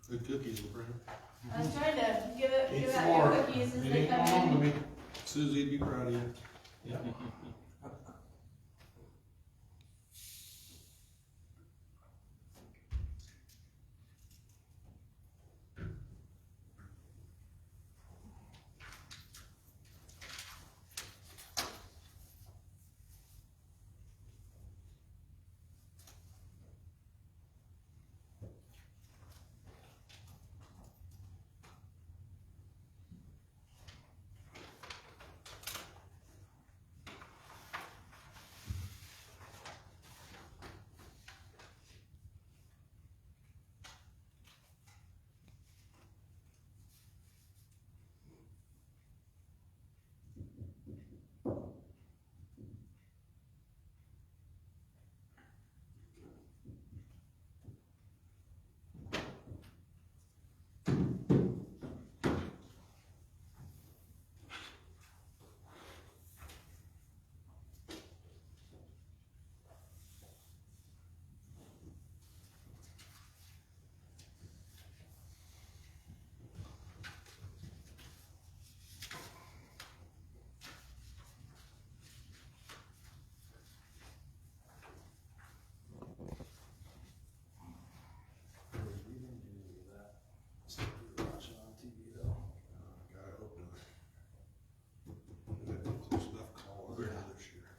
Good cookies, LeBron. I was trying to give Eat out some your more. cookies as It they ain't come going home to in. me. Susie'd be proud of you. Yeah. God, I hope not. We've had a close enough call already this year.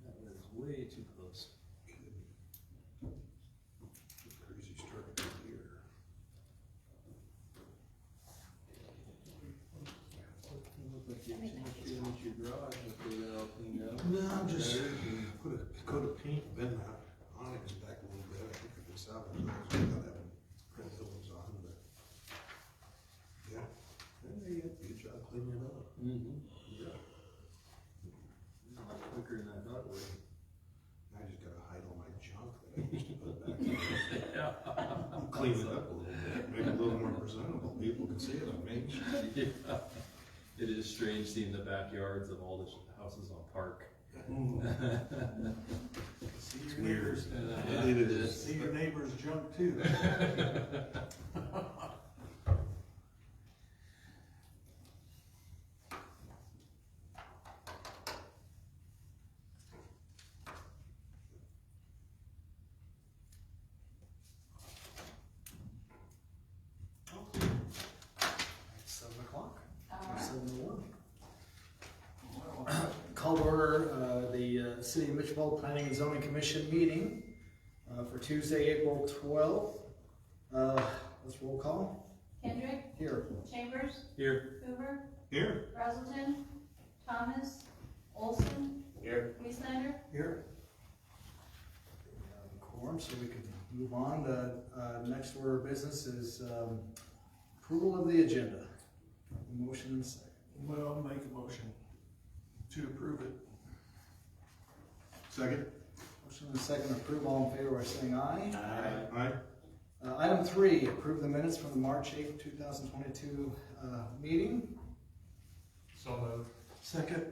That was way too close. Crazy start to the year. Look like you finished your garage, hopefully that all cleaned up. No, I'm just Better, and- put a coat of paint, bend that awnings back a little bit. I think I can salvage those without having print buildings on, but. Yeah, yeah, good job cleaning it up. Yeah. A lot quicker than I thought it would. I just gotta hide all my junk that I used to put back there. Clean it up a little bit, make it a little more presentable. People can see it on Main Street. Yeah. It is strange seeing the backyards of all the houses on Park. See It's your weird. neighbors, It is. see your neighbors junk too. It's 7 o'clock. Alright. 7:01. Call to order the City of Mitchellville Planning and Zoning Commission meeting for Tuesday, April 12th. Let's roll call. Kendrick, Here. Chambers, Here. Hoover, Here. Brazelton, Thomas, Olson, Here. Weaslander. Here. Quorum, so we can move on. Next order of business is approval of the agenda. Motion and second. Well, make a motion to approve it. Second. Motion and second approve, all in favor by saying aye. Aye. Item 3, approve the minutes from the March 8th, 2022 meeting. So moved. Second.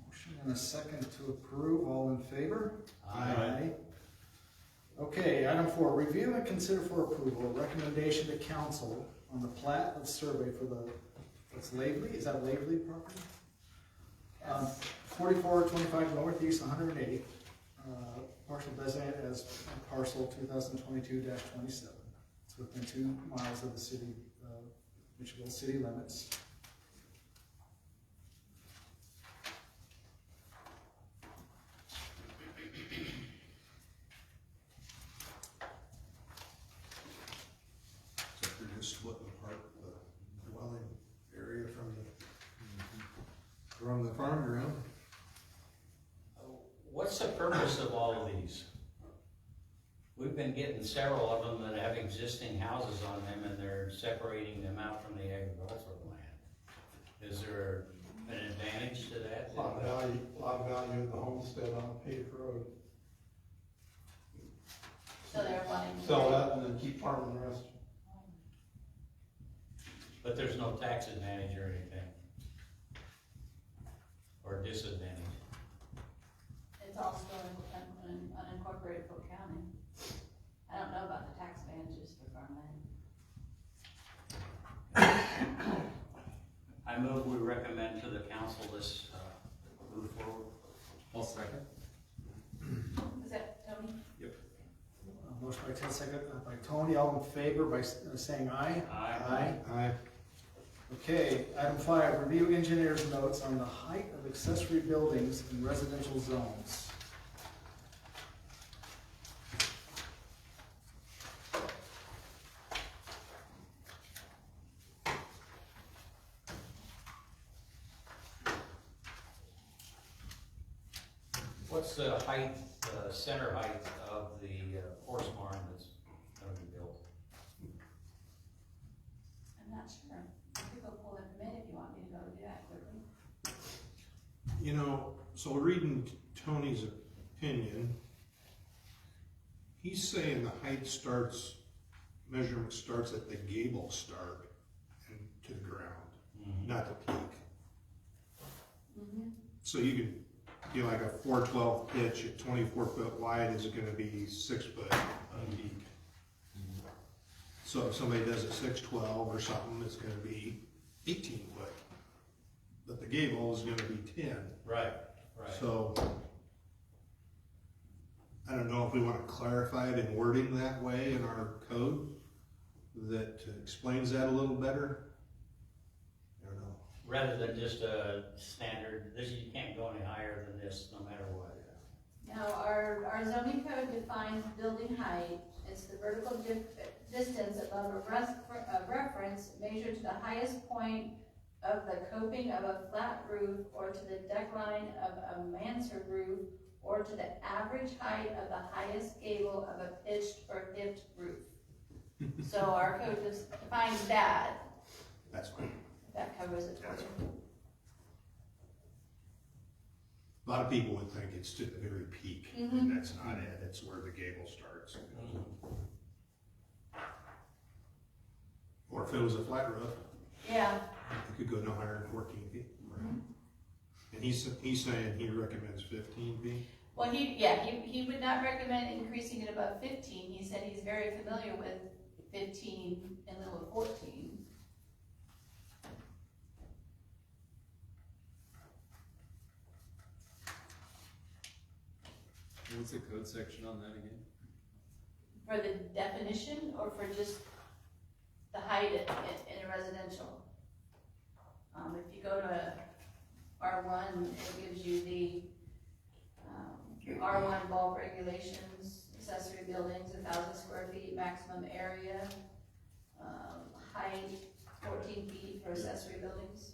Motion and a second to approve, all in favor? Aye. Okay, item 4, review and consider for approval, recommendation to council on the plat of survey for the, what's Laveley, is that Laveley property? 4425 Northeast 108, partial designated as parcel 2022-27. It's within 2 miles of the city, Mitchellville city limits. So they're just splitting apart the dwelling area from the farm ground. What's the purpose of all of these? We've been getting several of them that have existing houses on them and they're separating them out from the agricultural land. Is there an advantage to that? Lot of value in the homestead on a paved road. So they're wanting to. Sell that and then keep farming the rest. But there's no tax advantage or anything? Or disadvantage? It's all still in unincorporated Polk County. I don't know about the tax advantages for farmland. move we recommend to the council this, move forward. I'll second. Is that Tony? Motion by Ted, second by Tony, all in favor by saying aye? Aye. Aye. Okay, item 5, review engineer's notes on the height of accessory buildings in residential zones. What's the height, center height of the horse barn that's gonna be built? I'm not sure. I could go pull it from it if you want me to go do that quickly. You know, so reading Tony's opinion, he's saying the height starts, measurement starts at the gable start and to the ground, not the peak. So you could do like a 412 pitch at 24 foot wide is gonna be 6 foot on peak. So if somebody does a 612 or something, it's gonna be 18 foot. But the gable is gonna be 10. Right, right. So, I don't know if we wanna clarify it in wording that way in our code that explains that a little better. I don't know. Rather than just a standard, this, you can't go any higher than this, no matter what. Now, our zoning code defines building height. It's the vertical distance above a reference measured to the highest point of the coping of a flat roof or to the deck line of a mansard roof or to the average height of the highest gable of a pitched or hipped roof. So our code defines that. That's fine. That covers it for you. A lot of people would think it's to the very peak, and that's not it, it's where the gable starts. Or if it was a flat roof, Yeah, it could go no higher than 14 feet. And he's saying he recommends 15 feet? well, he would not recommend increasing it above 15. He said he's very familiar with 15 in lieu of 14. What's the code section on that again? For the definition or for just the height in a residential? If you go to R1, it gives you the R1 bulk regulations, accessory buildings, 1,000 square feet, maximum area, height, 14 feet for accessory buildings.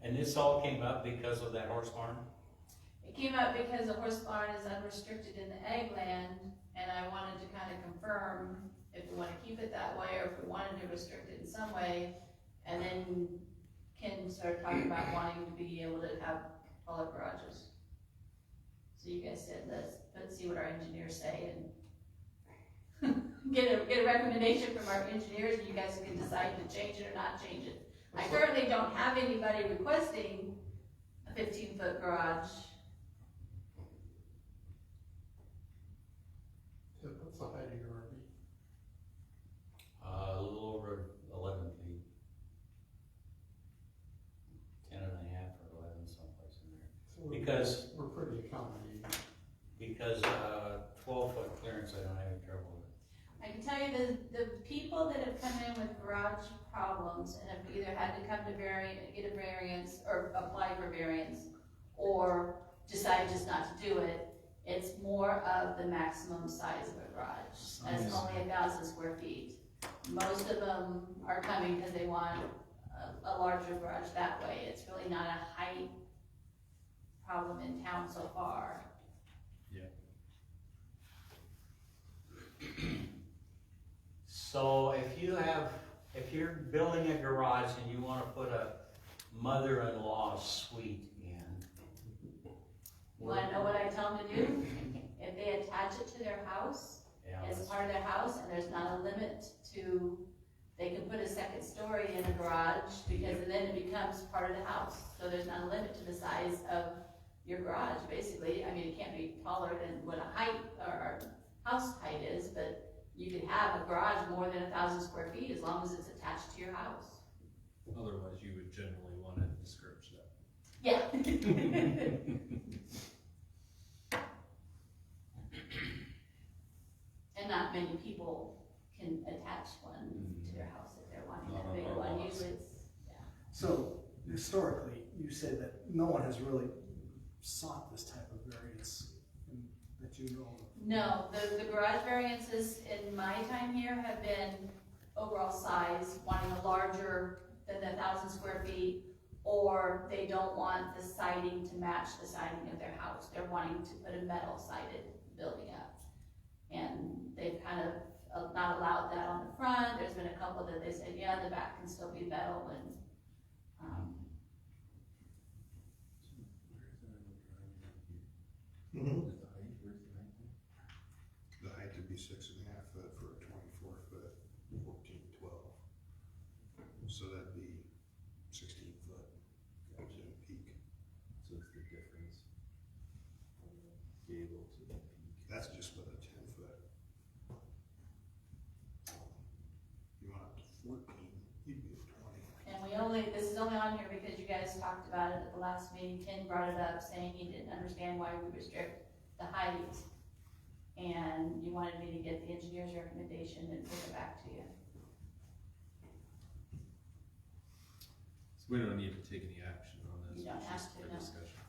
And this all came up because of that horse barn? It came up because the horse barn is unrestricted in the ag land, and I wanted to kind of confirm if we want to keep it that way, or if we wanted to restrict it in some way. And then Ken started talking about wanting to be able to have taller garages. So you guys said, let's see what our engineers say, and get a recommendation from our engineers, and you guys can decide to change it or not change it. I currently don't have anybody requesting a 15-foot garage. What's the height of your RV? A little over 11 feet. 10 and a half or 11, someplace in there. So Because- we're pretty accommodating. Because 12-foot clearance, I don't have any trouble with. I can tell you the people that have come in with garage problems and have either had to come to get a variance or apply for variance or decide just not to do it, it's more of the maximum size of a garage. And it's only 1,000 square feet. Most of them are coming because they want a larger garage that way. It's really not a height problem in town so far. So if you're building a garage and you wanna put a mother-in-law suite in. Wanna know what I tell them to do? If they attach it to their house, Yeah, as part of their house, and there's not a limit to, they can put a second story in a garage, because then it becomes part of the house. So there's not a limit to the size of your garage, basically. I mean, it can't be taller than what a height, or house height is, but you can have a garage more than 1,000 square feet as long as it's attached to your house. Otherwise, you would generally want to discourage that. Yeah. And not many people can attach one to their house if they're wanting Not that on big our one. lots. Usually it's, yeah. So historically, you said that no one has really sought this type of variance that you know of. No, the garage variances in my time here have been overall size, wanting a larger than 1,000 square feet, or they don't want the siding to match the siding of their house. They're wanting to put a metal sided building up. And they've kind of not allowed that on the front. There's been a couple that they said, yeah, the back can still be metal, and, Mhm. The height would be 6.5 foot for a 24 foot, 14-12. So that'd be 16 foot, goes in peak. So it's the difference from the gable to the peak. That's just with a 10 foot. You want up to 14, you'd be at 20. and this is only on here because you guys talked about it at the last meeting. Ken brought it up saying he didn't understand why we restrict the height. And you wanted me to get the engineer's recommendation and bring it back to you. So we don't need to take any action on this. You don't it's have just to, a no. discussion.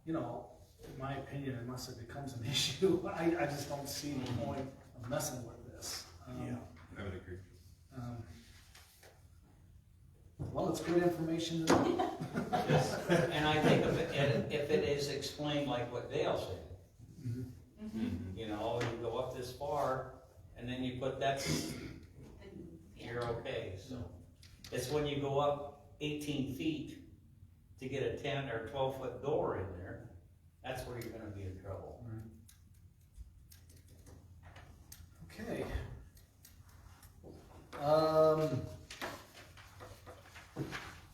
You know, in my opinion, unless it becomes an issue, I just don't see the point of messing with this. Yeah. I would agree. Well, it's good information to know. And I think if it is explained like what Dale said, you know, you go up this far, and then you put that, you're okay, so. It's when you go up 18 feet to get a 10 or 12 foot door in there, that's where you're gonna be in trouble. Okay.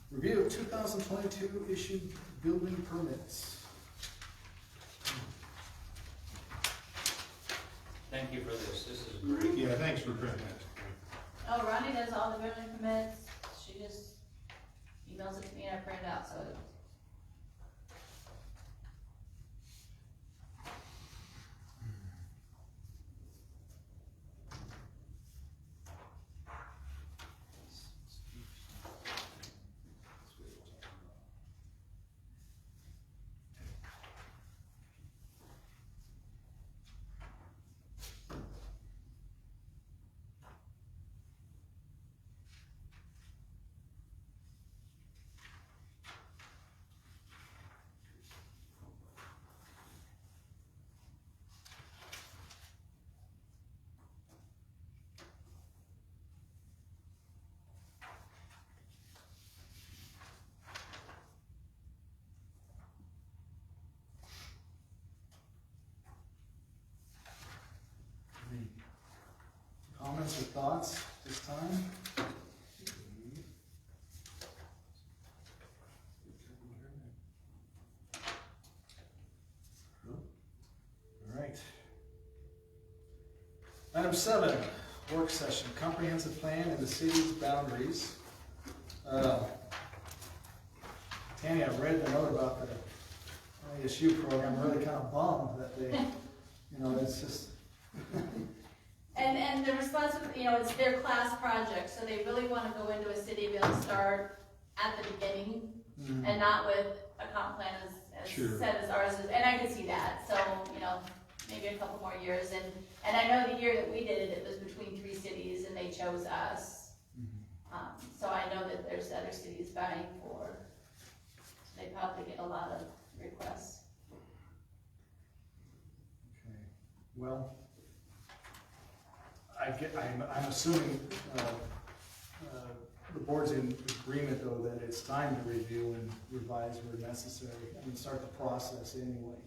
Review of 2022 issued building permits. Thank you for this is great. Yeah, thanks for printing that. Oh, Ronnie does all the building permits. She just emails it to me and I print it out, so. Any comments or thoughts this time? All right. Item 7, work session, comprehensive plan in the city's boundaries. Tammy, I read the note about the ISU program, I'm really kind of bummed that they, you know, it's just. And the responsibility, it's their class project, so they really wanna go into a city, be able to start at the beginning and not with a comp plan as Sure. set as ours is, and I can see that, so, maybe a couple more years, and I know the year that we did it, it was between 3 cities and they chose us. So I know that there's other cities vying for, so they probably get a lot of requests. Okay, well, I'm assuming, the board's in agreement though that it's time to review and revise where necessary, and start the process anyway.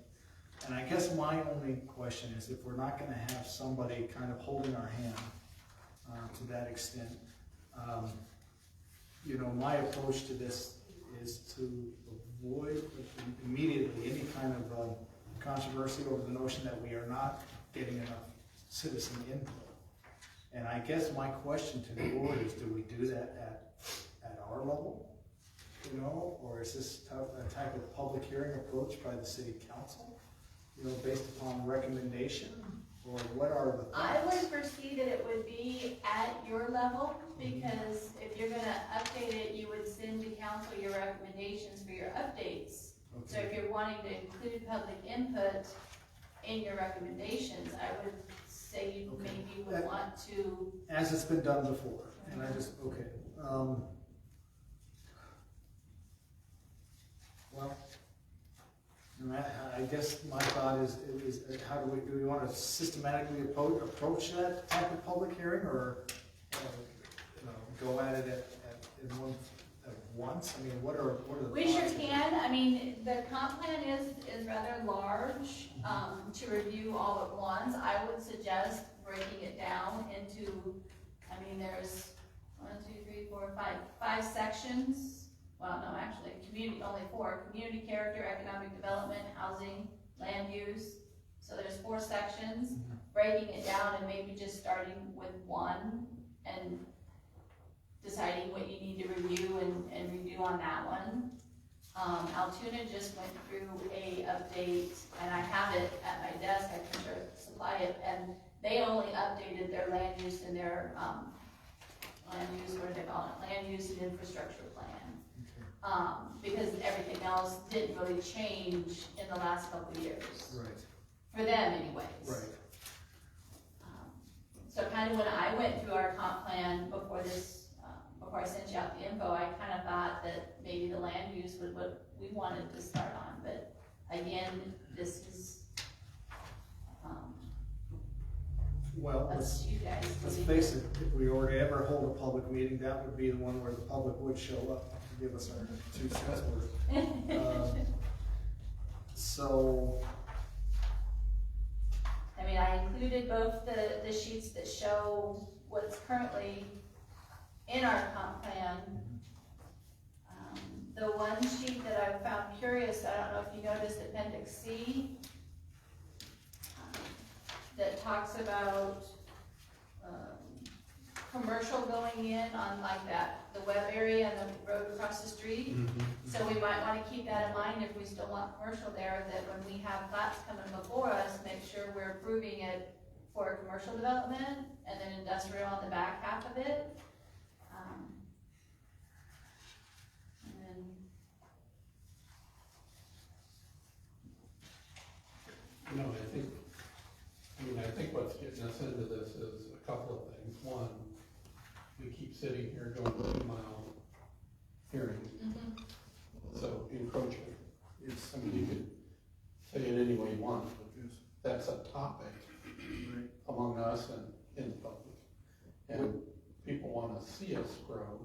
And I guess my only question is if we're not gonna have somebody kind of holding our hand, to that extent. You know, my approach to this is to avoid immediately any kind of controversy over the notion that we are not getting enough citizen input. And I guess my question to the board is, do we do that at our level? You know, or is this a type of public hearing approach by the city council? You know, based upon recommendation, or what are the I thoughts? would foresee that it would be at your level, because if you're gonna update it, you would send to council your recommendations for your updates. So Okay. if you're wanting to include public input in your recommendations, I would say you Okay. maybe would want to, As it's been done before, and I just, okay, well, and I guess my thought is how do we want to systematically approach that type of public hearing, or, you know, go at it at once? I mean, what are the we sure thoughts? can. I mean, the comp plan is rather large, to review all at once. I would suggest breaking it down into, I mean, there's 5 sections. Well, no, actually, community, only 4, community character, economic development, housing, land use. So there's 4 sections, breaking it down and maybe just starting with one and deciding what you need to review and redo on that one. Altoona just went through a update, and I have it at my desk, I can sure supply it, and they only updated their land use and their, land use, what do they call it, land use and infrastructure plan. Because everything else didn't really change in the last couple of years, Right, for them anyways. right. So kind of when I went through our comp plan before this, before I sent you out the info, I kind of thought that maybe the land use was what we wanted to start on, but again, this is, Well, up let's to you guys. let's face it, if we were to ever hold a public meeting, that would be the one where the public would show up to give us our 2 cents worth. So, I mean, I included both the sheets that show what's currently in our comp plan. The one sheet that I found curious, I don't know if you noticed Appendix C, that talks about, commercial going in on like the web area and the road across the street. So we might wanna keep that in mind if we still want commercial there, that when we have plats coming before us, make sure we're approving it for commercial development and then industrial on the back half of it. And then, No, I think what's getting us into this is a couple of things. One, we keep sitting here going 2-mile hearings, so encroachment. it's, I mean, you could say it any way you want, but that's a topic among us and in the public. And people wanna see us grow,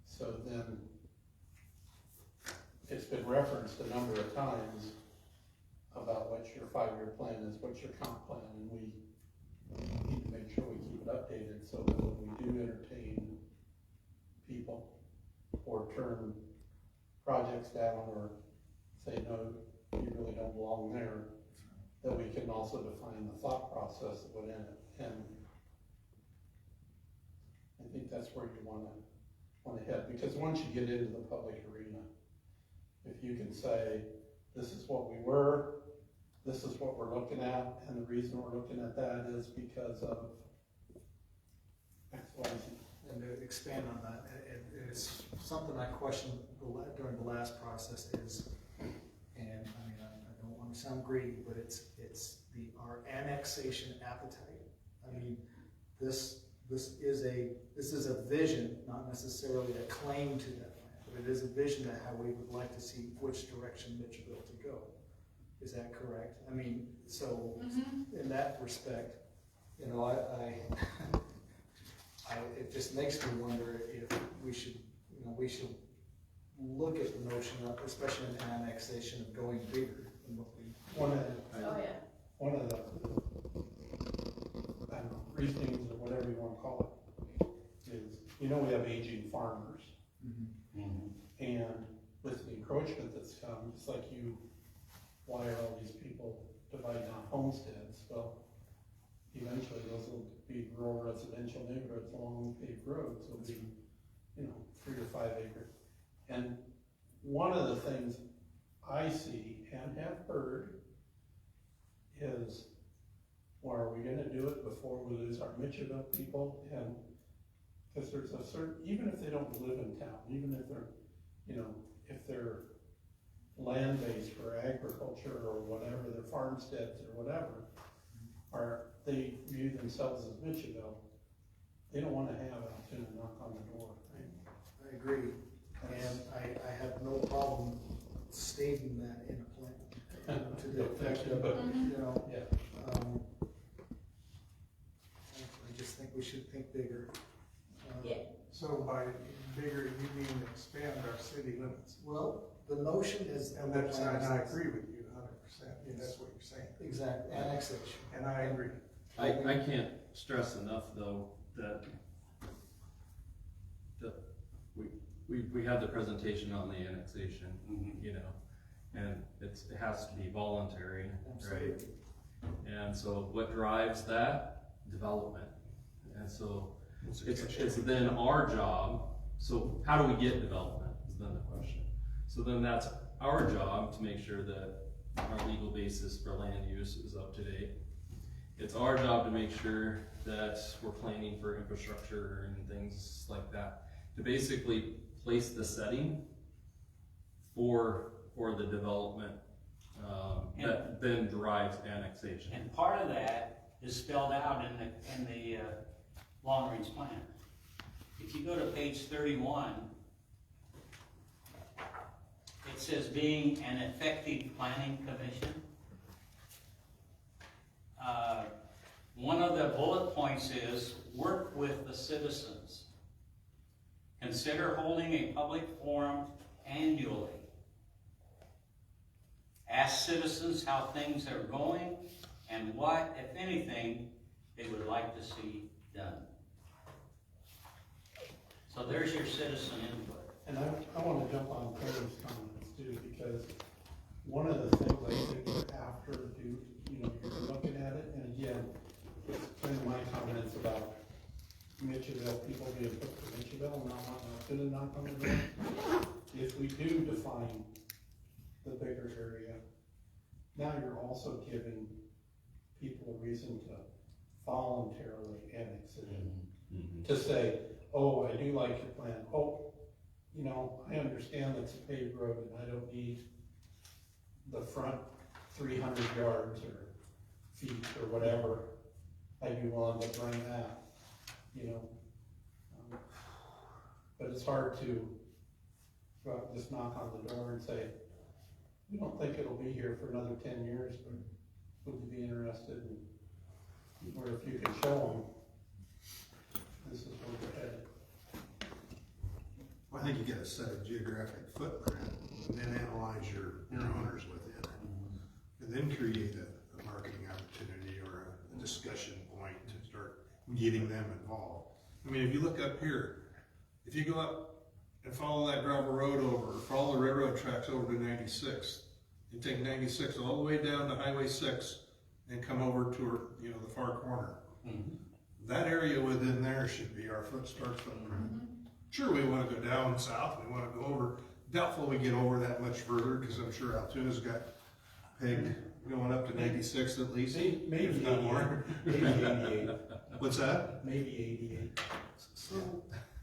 so then it's been referenced a number of times about what your 5-year plan is, what's your comp plan, and we need to make sure we keep it updated so that when we do entertain people or turn projects down or say, no, you really don't belong there, that we can also define the thought process that went in it. And I think that's where you wanna head, because once you get into the public arena, if you can say, this is what we were, this is what we're looking at, and the reason we're looking at that is because of X, Y, Z. and to expand on that, it's something I questioned during the last process is, and I mean, I don't want to sound greedy, but it's our annexation appetite. I mean, this is a vision, not necessarily a claim to that land, but it is a vision of how we would like to see which direction Mitchellville to go. Is that correct? I mean, so in that respect, you know, it just makes me wonder if we should look at the notion of, especially in annexation, of going bigger than what we. oh yeah. One of the, I don't know, reasonings or whatever you wanna call you know, we have aging farmers. Mhm. And with the encroachment that's come, it's like why are all these people dividing out homesteads? Well, eventually those will be rural residential neighborhoods along paved roads, will be, 3 or 5 acre. And one of the things I see and have heard is, well, are we gonna do it before we lose our Mitchellville people? And, cause there's a certain, even if they don't live in town, even if they're, if they're land-based for agriculture or whatever, their farmsteads or whatever, they view themselves as Mitchellville, they don't wanna have Altoona knock on the door. I agree, and I have no problem stating that in a plan, to the effect of, Yeah. I just think we should think bigger. Yeah. So by bigger, you mean expand our city limits? Well, the notion is. And that's, and I agree with you 100%, that's what you're saying. Exactly, annexation. And I agree. I can't stress enough though, that we had the presentation on the annexation, and it has to be voluntary, right? Absolutely. And so what drives that? Development. And so it's then our job, so how do we get development is then the question. So then that's our job to make sure that our legal basis for land use is up to date. It's our job to make sure that we're planning for infrastructure and things like that, to basically place the setting for the development that then drives annexation. And part of that is spelled out in the long range plan. If you go to page 31, it says being an effective planning commission. One of the bullet points is work with the citizens. Consider holding a public forum annually. Ask citizens how things are going and what, if anything, they would like to see done. So there's your citizen input. And I want to jump on Terry's comments too, because one of the things I think we're after do, you're looking at it, and again, it's kind of my comments about Mitchellville, people being put to Mitchellville, and not going to knock on the door. If we do define the bigger area, now you're also giving people a reason to voluntarily annex it in. To say, oh, I do like your plan. Oh, I understand it's a paved road and I don't need the front 300 yards or feet or whatever. I'd be willing to bring that, but it's hard to go out and just knock on the door and say, we don't think it'll be here for another 10 years, but would you be interested in, or if you could show them, this is where we're headed. Well, I think you gotta set a geographic footprint and then analyze your owners within it. And then create a marketing opportunity or a discussion point to start getting them involved. I mean, if you look up here, if you go up and follow that gravel road over, follow the railroad tracks over to 96, you take 96 all the way down to Highway 6 and come over to the far corner. That area within there should be our start footprint. Sure, we want to go down south, we want to go over, doubtful we get over that much further, because I'm sure Altoona's got pegged going up to 96 at least. Maybe if not more. Maybe 88. What's that? Maybe 88. So,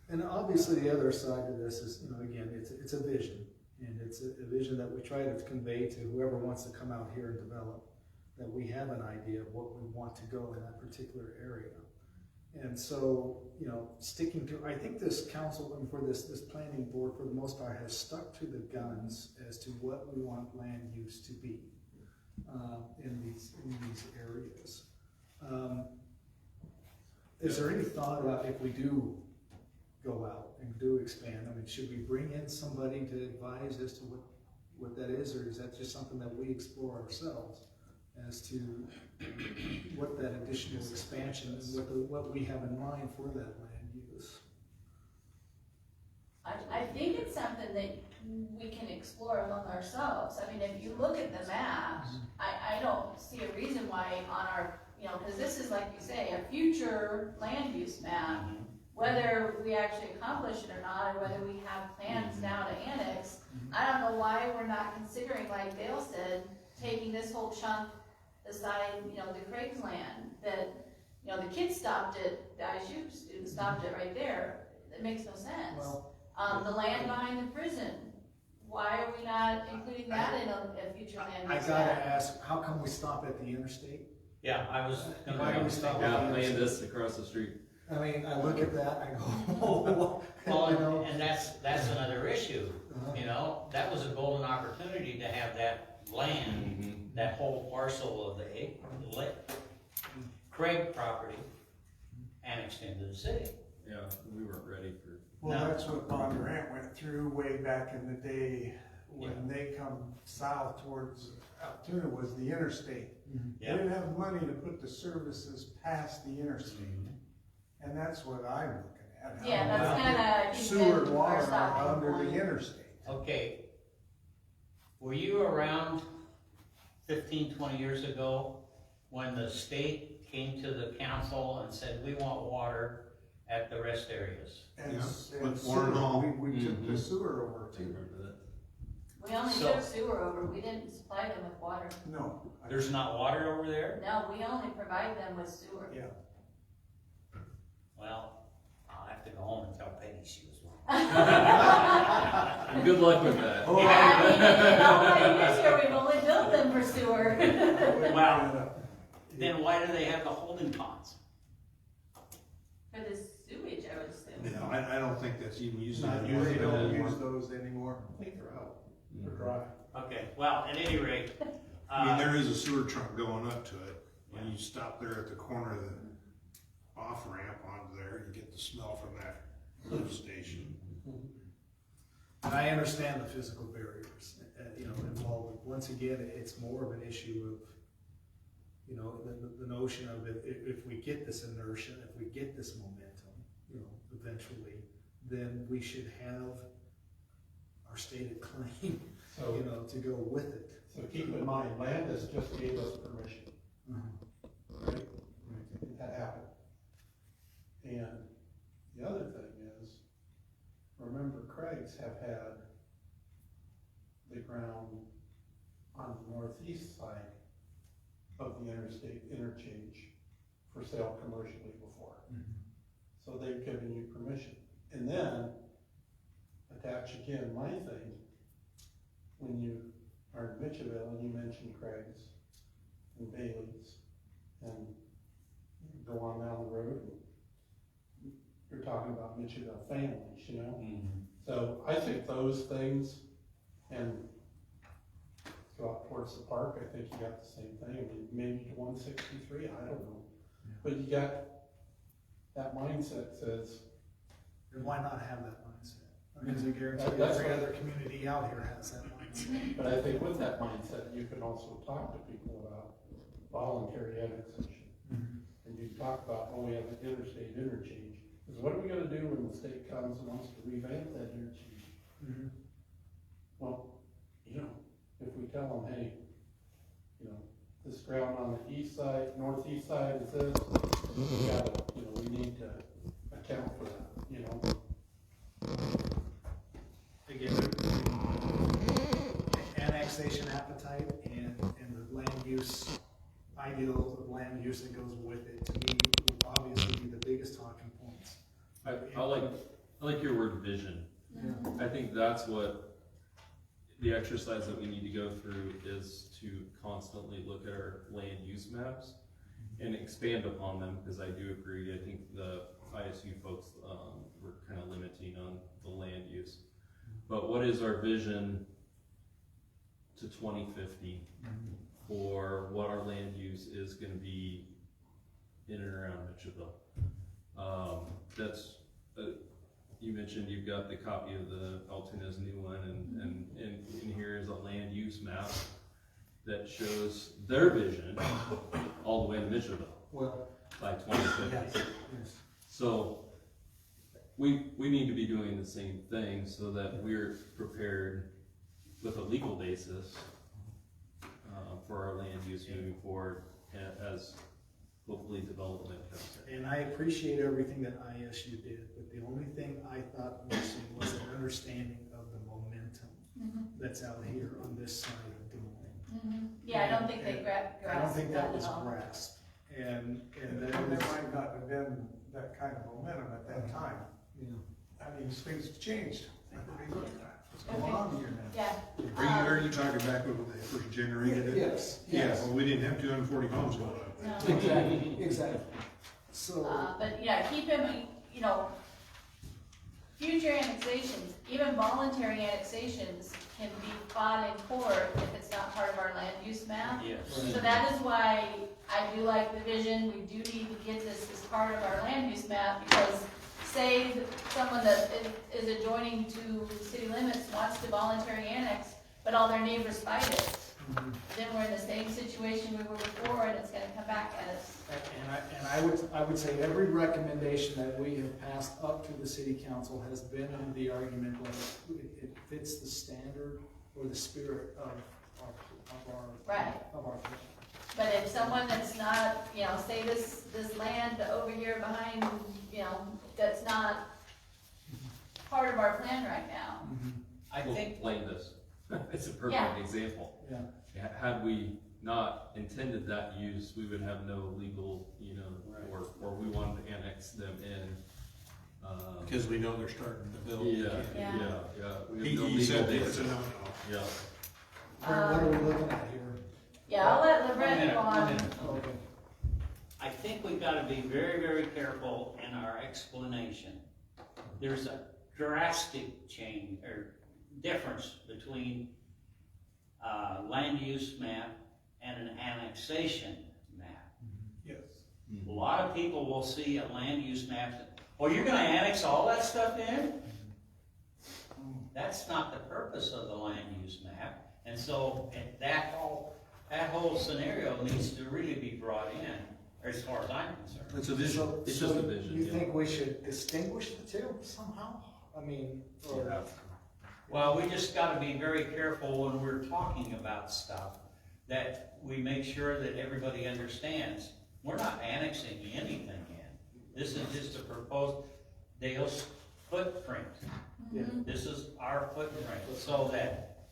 and obviously the other side of this is, again, it's a vision. And it's a vision that we try to convey to whoever wants to come out here and develop, that we have an idea of what we want to go in that particular area. And so, sticking to, I think this council and for this planning board for the most part has stuck to the guns as to what we want land use to be in these areas. Is there any thought about if we do go out and do expand? I mean, should we bring in somebody to advise as to what that is, or is that just something that we explore ourselves as to what that additional expansion is, what we have in mind for that land use? I think it's something that we can explore among ourselves. I mean, if you look at the map, I don't see a reason why on our, you know, cause this is like you say, a future land use map, whether we actually accomplish it or not, or whether we have plans now to annex, I don't know why we're not considering, like Dale said, taking this whole chunk aside, you know, the Craig's land, that, you know, the kids stopped it, the ISU students stopped it right there. It makes no sense. Well, The land behind the prison, why are we not including that in a future land I use gotta map? ask, how come we stop at the interstate? Yeah, I was gonna. Why do we stop Yeah, at the playing interstate? this across the street. I mean, I look at that, I go, oh, Well, you know. and that's another issue, Uh-huh. you know, that was a golden opportunity to have that land, that whole parcel of the Craig property annexed into the city. Yeah, we weren't ready for. Well, No. that's what Bob Grant went through way back in the day, when they come south towards Altoona was the interstate. They Yeah. didn't have money to put the services past the interstate, and that's what I'm looking at. How Yeah, that's about kinda, I think, sewer and our water stopping under point. the interstate. Okay, were you around 15, 20 years ago when the state came to the council and said, we want water at the rest areas? And, Yeah, and with Warren Hall. sewer, we took the Mhm. sewer over I too. remember that. We only So- took sewer over, we didn't supply them with water. No. There's not water over there? No, we only provide them with sewer. Yeah. Well, I'll have to go home and tell Peggy she was wrong. And good luck with that. Oh, I mean, in all my years here, we've only built them for sewer. Wow. Then why do they have the holding ponds? For the sewage, I would assume. Yeah, I don't think that's even used. Not anymore. they don't Anymore. use those anymore. I think they're out, they're dry. Okay, well, at any rate, I mean, there is a sewer trunk going up to it. When you stop there at the corner of the off ramp onto there, you get the smell from that lift station. And I understand the physical barriers, you know, involved. Once again, it's more of an issue of, you know, the notion of if we get this inertia, if we get this momentum, you know, eventually, then we should have our stated claim, So, you know, to go with it. so keep in mind, Landis just gave us permission, right? That happened. And the other thing is, remember Craig's have had the ground on the northeast side of the interstate interchange for sale commercially before. So they've given you permission. And then, attach again my thing, when you are in Mitchellville and you mention Craig's and Bailey's and go on down the road, you're talking about Mitchellville families, you know? So I think those things, and go out towards the park, I think you got the same thing. I mean, maybe to 163, I don't know. But you got that mindset says, And why not have that mindset? Because I guarantee you That's every what- other community out here has that mindset. but I think with that mindset, you can also talk to people about voluntary annexation. And you talk about, oh, we have an interstate interchange. Because what are we gonna do when the state comes and wants to revamp that interchange? Well, you know, if we tell them, hey, you know, this ground on the east side, northeast side is this, we gotta, you know, we need to account for that, you know? Again, annexation appetite and the land use, ideals of land use that goes with it, to me, will obviously be the biggest talking points. I like your word vision. I think that's what the exercise that we need to go through is to constantly look at our land use maps and expand upon them, because I do agree, I think the ISU folks were kind of limiting on the land use. But what is our vision to 2050 for what our land use is going to be in and around Mitchellville? That's you mentioned you've got the copy of the Altoona's new one, and in here is a land use map that shows their vision all the way to Mitchellville Well, by 2050. yes. So we need to be doing the same thing so that we're prepared with a legal basis for our land use moving forward as hopefully development comes in. And I appreciate everything that ISU did, but the only thing I thought missing was an understanding of the momentum that's out here on this side of Des Moines. Yeah, I don't think they grasped I don't think that at was all. grasped, and There there was, might not have been that kind of momentum at that time. you know, I mean, things have changed. What's going on here now? Yeah. Are you talking back when they first generated it? yes, Yeah, yes. well, we didn't have 240 homes going up. No. Exactly. So, But yeah, keep him, you know, future annexations, even voluntary annexations can be fought in court if it's not part of our land use map. Yes. So that is why I do like the vision, we do need to get this as part of our land use map, because say someone that is adjoining to city limits wants to voluntary annex, but all their neighbors fight it. Then we're in the same situation we were before, and it's gonna come back at us. and I would say every recommendation that we have passed up to the city council has been in the argument whether it fits the standard or the spirit of Right. our plan. But if someone that's not, you know, say this land over here behind, you know, that's not part of our plan right now. I think, Like this, it's a Yeah. perfect example. Yeah. Had we not intended that use, we would have no legal, you know, or we wanted to annex them in. Because we know they're starting to build. Yeah. We have no He said legal that it's a basis. no-no. Yeah. What are we looking at here? Yeah, I'll let One LeBret minute, go one on. minute. Okay. I think we've gotta be very, very careful in our explanation. There's a drastic change, or difference between land use map and an annexation map. Yes. A lot of people will see a land use map, and, oh, you're gonna annex all that stuff in? That's not the purpose of the land use map, and so that whole scenario needs to really be brought in, as far as I'm concerned. It's a vision. It's just a vision, You yeah. think we should distinguish the two somehow? I mean, or, Well, we just gotta be very careful when we're talking about stuff, that we make sure that everybody understands. We're not annexing anything in. This is just a proposed Dale's footprint. yeah. This is our footprint, so that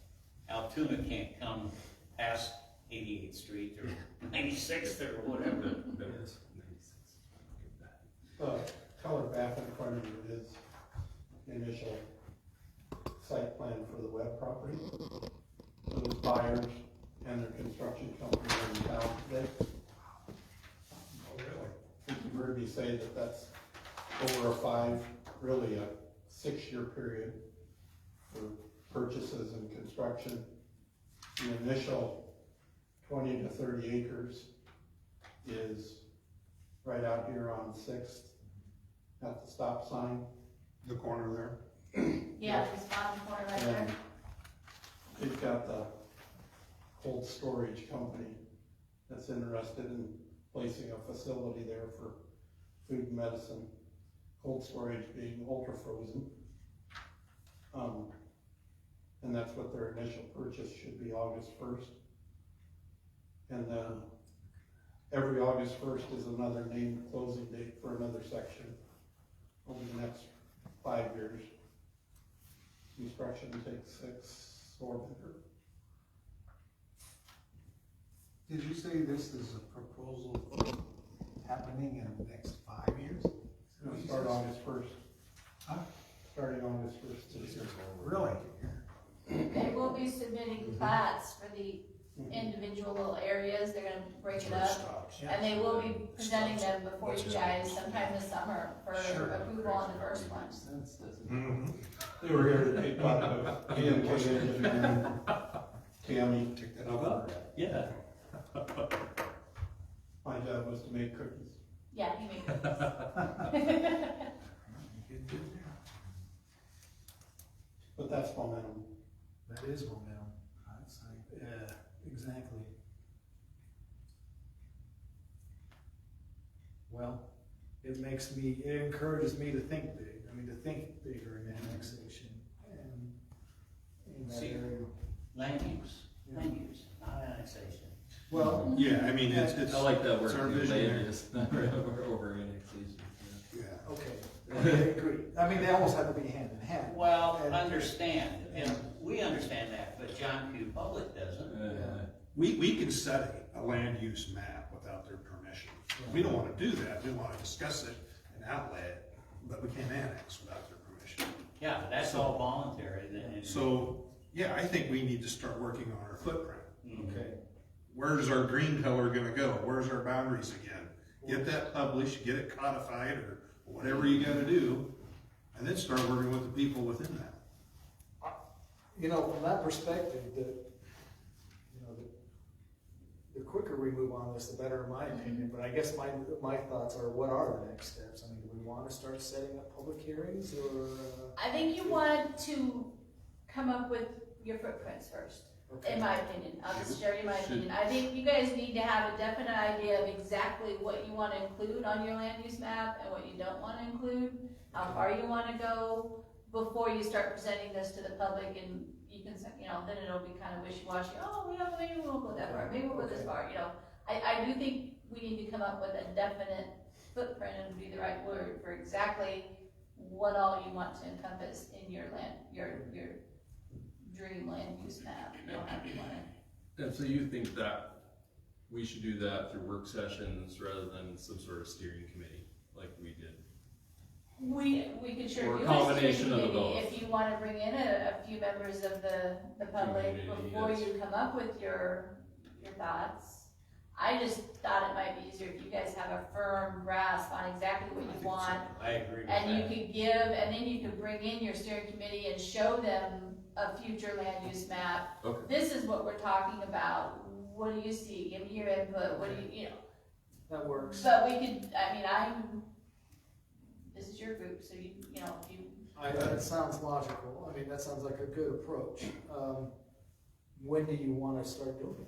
Altoona can't come past 88th Street or 96th or whatever. Yes. The color map in front of you is the initial site plan for the web property. Those buyers and their construction company are in town today. Oh, really? I think you heard me say that that's over really a 6-year period for purchases and construction. The initial 20 to 30 acres is right out here on 6th at the stop sign. The corner there. Yeah, this bottom corner right there. And they've got the cold storage company that's interested in placing a facility there for food and medicine. Cold storage being ultra frozen. And that's what their initial purchase should be, August 1st. And then every August 1st is another named closing date for another section over the next 5 years. Construction takes 6 or bigger. Did you say this is a proposal happening in the next 5 years? It'll start August 1st. Huh? Starting August 1st this year. Really? They will be submitting plats for the individual little areas, they're gonna break it up. And they will be presenting them before you guys sometime this summer for approval on the first one. Mm-hmm. They were here to take part of PMK engineering, Tammy. Take that over. Yeah. My job was to make cookies. Yeah, he made it. But that's momentum. That is momentum. Yeah, exactly. Well, it encourages me to think big. I mean, to think bigger in annexation and in that See, area. Land use, not annexation. Well, Yeah, I mean, it's. I like that word, it's our too, vision. land use, not over annexation. Yeah. okay, I agree. I mean, they almost have to be hand in hand. Well, And- understand, and we understand that, but John Q. Public doesn't. We can set a land use map without their permission. We don't wanna do that, we wanna discuss it and outlay it, but we can't annex without their permission. Yeah, that's all voluntary then. So, yeah, I think we need to start working on our footprint. Okay, Where's our green color gonna go? Where's our boundaries again? Get that published, get it codified, or whatever you gotta do, and then start working with the people within that. you know, from that perspective, the quicker we move on this, the better in my opinion, but I guess my thoughts are, what are the next steps? I mean, do we want to start setting up public hearings, or? I think you want to come up with your footprints first, Okay. in my opinion. I'll just share you my opinion. I think you guys need to have a definite idea of exactly what you want to include on your land use map and what you don't want to include, how far you want to go before you start presenting this to the public, and you can, you know, then it'll be kind of wishy-washy. Oh, you know, maybe we'll go that far, maybe we'll go this far, you know. I do think we need to come up with a definite footprint, and be the right word, for exactly what all you want to encompass in your land, your dream land use map, you know, how you want it. And so you think that we should do that through work sessions rather than some sort of steering committee, like we did? We could sure Or do a combination steering of the committee both. if you wanna bring in a few members of the public Community, before yes. you come up with your thoughts. I just thought it might be easier if you guys have a firm grasp on exactly what you want, I agree with and you that. could give, and then you could bring in your steering committee and show them a future land use map. Okay. This is what we're talking about, what do you see, give me your input, what do you know. That works. But we could, I mean, this is your group, so you know, if you, That sounds logical. I mean, that sounds like a good approach. When do you want to start doing it?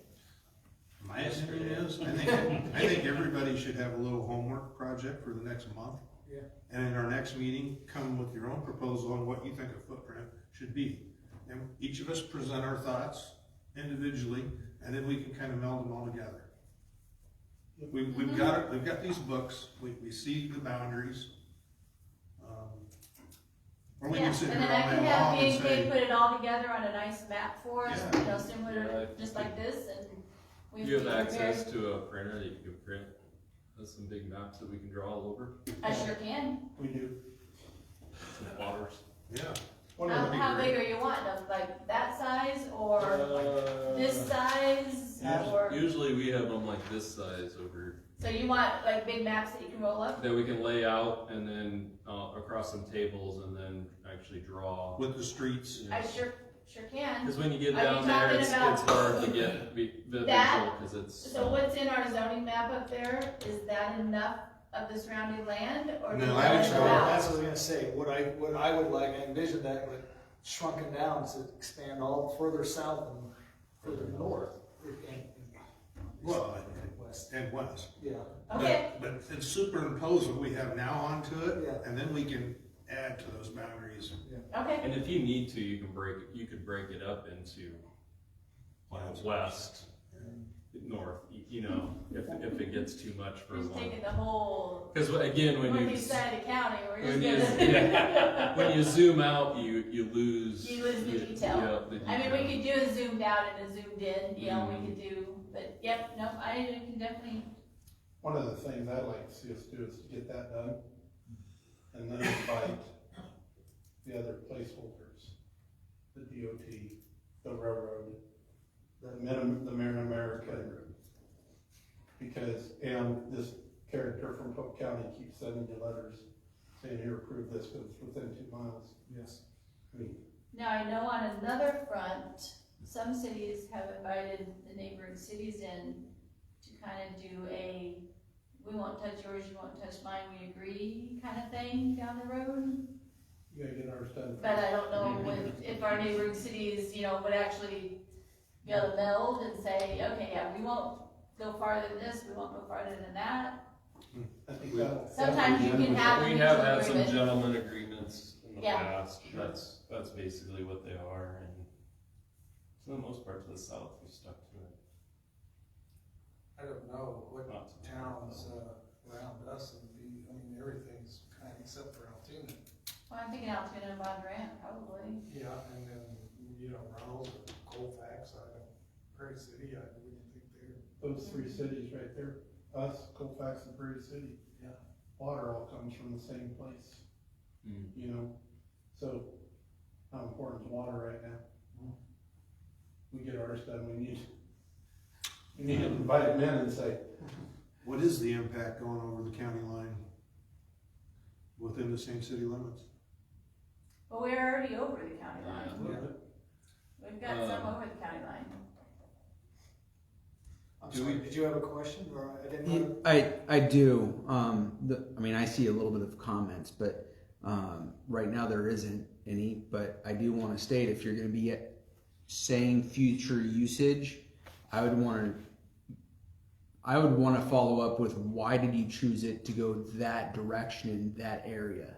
My opinion is, I think everybody should have a little homework project for the next month. Yeah. And in our next meeting, come with your own proposal on what you think a footprint should be. And each of us present our thoughts individually, and then we can kind of meld them all together. We've got these books, we see the boundaries. Or we yeah, can sit and here then all I day can have long and B&K say, put it all together on a nice map for us, Yeah. you know, similar, Yeah. just like this, and we. Do you have we access prepared- to a printer that you can print some big maps that we can draw all over? I sure can. We do. Some plotters? yeah. How big are you wanting them, like that size, or this size, or, Usually we have them like this size over, so you want like big maps that you can roll up? that we can lay out and then, across some tables and then actually draw. With the streets. you know. I sure can. Cause when you get Are you down there, talking it's about hard to get the that? visual, cause it's. So what's in our zoning map up there, is that enough of the surrounding land, or? No, do you I want would it say out? That's what I was gonna say. What I would like, I envision that like shrunken down to expand all further south and further north. and Well, west. and west. Okay, But it's superimpose what we have now onto it, Yeah. and then we can add to those boundaries. okay, And if you need to, you could break it up into west, north, you know, if it gets too much for just one. taking the whole Cause again, when you. northeast side of the county, we're When just you, gonna. yeah, when you zoom out, you lose. You lose the detail. Yeah, the I mean, we detail. could do a zoomed out and a zoomed in, you know, we Mhm. could do, but yep, no, I can definitely, One of the things I'd like to see us do is to get that done, and then invite the other placeholders, the DOT, the railroad, the Mid-America. Because, and this character from Polk County keeps sending you letters saying, here, approve this, because it's within 2 miles. Yes. I mean, now I know on another front, some cities have invited the neighboring cities in to kind of do a, we won't touch yours, you won't touch mine, we agree kind of thing down the road. you gotta get ours done. But I don't know if our neighboring cities, you know, would actually be able to meld and say, okay, yeah, we won't go farther than this, we won't go farther than that. I think that. Sometimes you can have a We mutual have had some agreement. gentleman agreements Yeah. past. That's basically what they are, and for the most part to the south, we stuck to it. I don't know what Not to the towns, around us would be, I mean, everything's kind of except for Altoona. Well, I'm thinking Altoona and Bondurant, probably. Yeah, and then, you know, Ronald, Colfax, Prairie City, I wouldn't think they're. Those three cities right there, us, Colfax and Prairie City. Yeah. Water all comes from the same place, you know, so how important is water right now? We get ours done, we need to invite them in and say, What is the impact going over the county line within the same city limits? But we're already over the county line. Yeah. We've got some over the county line. I'm Do sorry, we- did you have a question, or I didn't know? I do. I mean, I see a little bit of comments, but right now there isn't any. But I do want to state, if you're going to be saying future usage, I would want to follow up with, why did you choose it to go that direction in that area?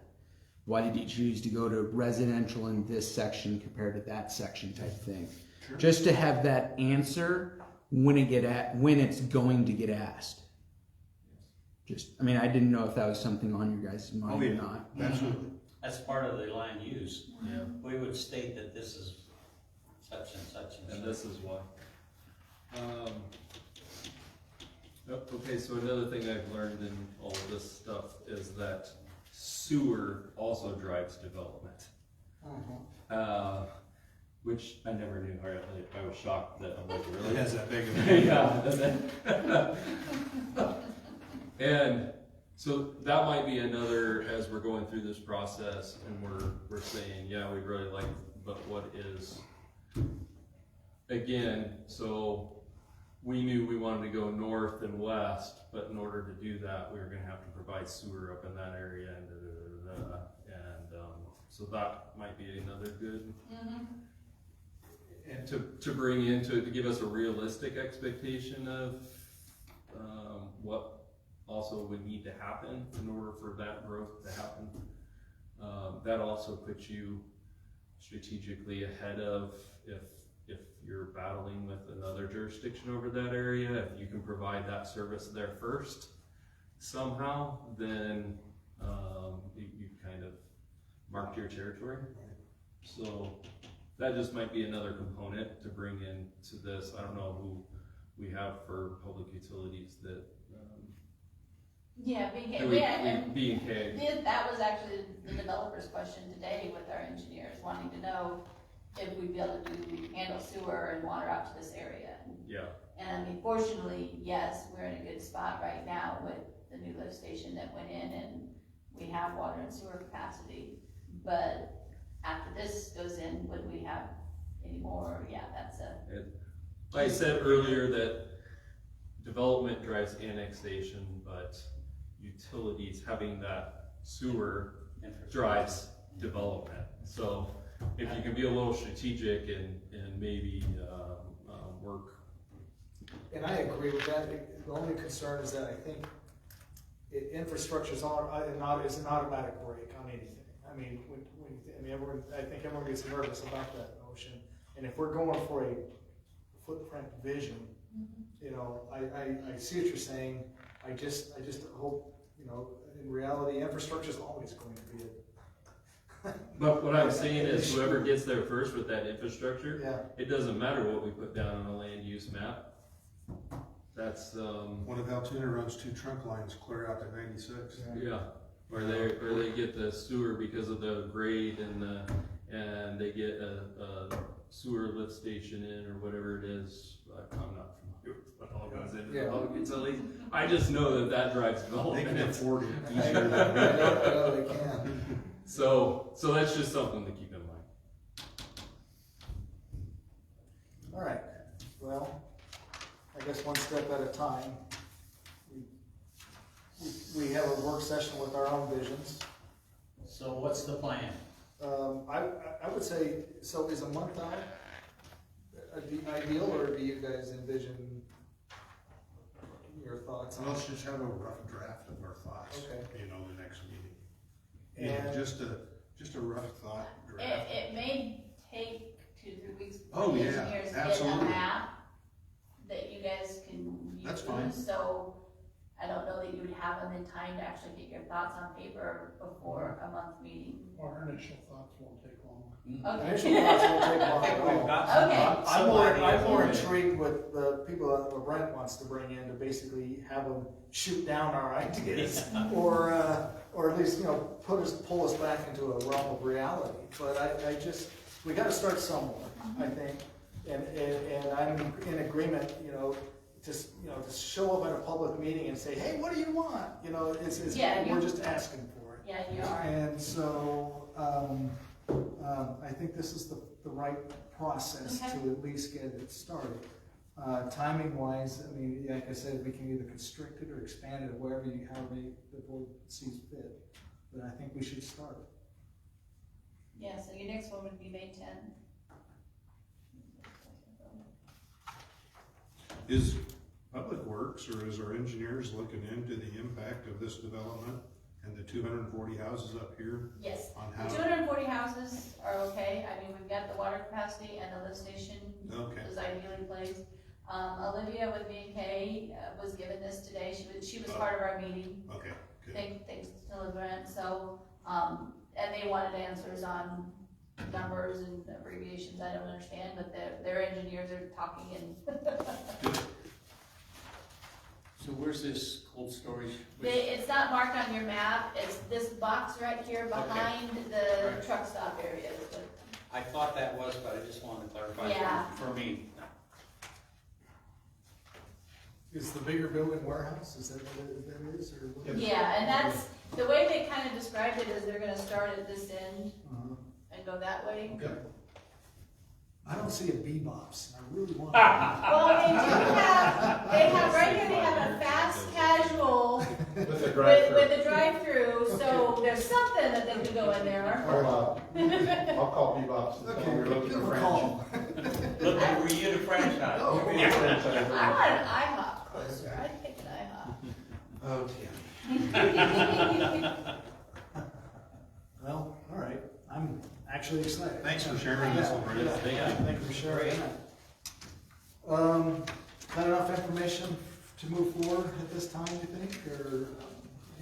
Why did you choose to go to residential in this section compared to that section type thing? Sure. Just to have that answer when it's going to get asked. I mean, I didn't know if that was something on your guys' mind or not. Absolutely. That's part of the land use. Yeah. We would state that this is such and such and And such. this is why. Okay, so another thing I've learned in all of this stuff is that sewer also drives development. Which I never knew. I was shocked that I'm like, really? It has that big of a. Yeah. And so that might be another, as we're going through this process and we're saying, yeah, we really like, but what is, again, so we knew we wanted to go north and west, but in order to do that, we were gonna have to provide sewer up in that area and so that might be another good And to bring into it, to give us a realistic expectation of what also would need to happen in order for that growth to happen. That also puts you strategically ahead of if you're battling with another jurisdiction over that area. If you can provide that service there first somehow, then you kind of marked your territory. So that just might be another component to bring into this. I don't know who we have for public utilities that Yeah, B&K, do we- yeah, and B&K. that was actually the developer's question today with our engineers, wanting to know if we'd be able to handle sewer and water out to this area. Yeah. And I mean, fortunately, yes, we're in a good spot right now with the new lift station that went in, and we have water and sewer capacity. But after this goes in, would we have any more? Yeah, that's I said earlier that development drives annexation, but utilities, having that sewer drives development. So if you can be a little strategic and maybe work. And I agree with that. The only concern is that I think infrastructure is an automatic break on anything. I mean, I think everyone gets nervous about that notion. And if we're going for a footprint vision, you know, I see what you're saying. I just hope, you know, in reality, infrastructure is always going to be But what I'm saying is, whoever gets there first with that infrastructure, Yeah. it doesn't matter what we put down on a land use map. That's One of Altoona runs 2 trunk lines clear out to 96. yeah, or they get the sewer because of the grade and they get a sewer lift station in or whatever it is. I'm not familiar with what all goes into the public utilities. I just know that drives They development. can afford it I easier than know they can. So that's just something to keep in mind. All right, well, I guess one step at a time. We have a work session with our own visions. So what's the plan? I would say, so is a month out ideal, or do you guys envision your thoughts on? Let's just have a rough draft of our thoughts, Okay. you know, the next meeting. And- Just to just a rough thought It, draft. it may take 2 to 3 weeks Oh, for the yeah, engineers to get a absolutely. map that you guys can use. That's fine. So I don't know that you would have them in time to actually get your thoughts on paper before a month meeting. Our initial thoughts won't take long. Okay. Initial thoughts won't take I long think at we've all. got some. Okay. I'm more ideas. intrigued with the people that Brent wants to bring in to basically have them shoot down our ideas, or at least, pull us back into a realm of reality. But we gotta start somewhere, I think, and I'm in agreement, just, to show up at a public meeting and say, hey, what do you want? We're just asking for it. Yeah, you are. And so, I think this is the right process Okay. to at least get it started. Timing wise, like I said, we can either constrict it or expand it, however the board sees fit. But I think we should start. Yeah, so your next one would be May 10th. Is Public Works or is our engineers looking into the impact of this development and the 240 houses up here Yes. on The how? 240 houses are okay. We've got the water capacity and the lift station Okay, is ideally placed. Olivia with B&K was given this today. She was part of our meeting. okay, good. Thanks to Brent. So, and they wanted answers on numbers and abbreviations I don't understand, but their engineers are talking and So where's this cold storage? it's not marked on your map. It's this box right here behind the Right. truck stop areas. But I thought that was, but I just wanted to clarify Yeah. for me. Is the bigger building warehouse, is that what it is, or what? yeah, and that's, the way they kind of described it is they're gonna start at this end Uh-huh. and go that way. Okay. I don't see a bebops, I really want. Well, they have, right here, they have a fast casual With the with a drive-through, so there's something that they could go in there. I'll call Bebops and tell them we're looking Give for them a call. Looking for you to franchise. Oh, franchise. I want an IHOP closer, I'd pick an Oh, Well, all right, I'm actually excited. Thanks for sharing this one, Brent. Thank you for sharing that. Not enough information to move forward at this time, you think, or,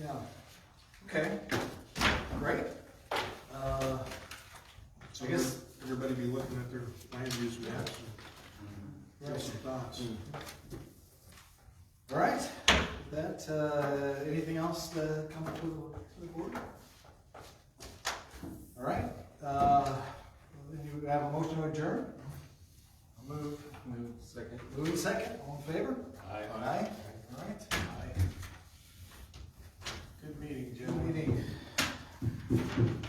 yeah? Okay, great. So I guess- everybody be looking at their land use maps and give some thoughts. All right, anything else to come up to the board? All right, you have a motion to adjourn? Move second. Moving second, all in favor? Aye. Aye. All right. Aye. Good meeting, Jim. Good meeting.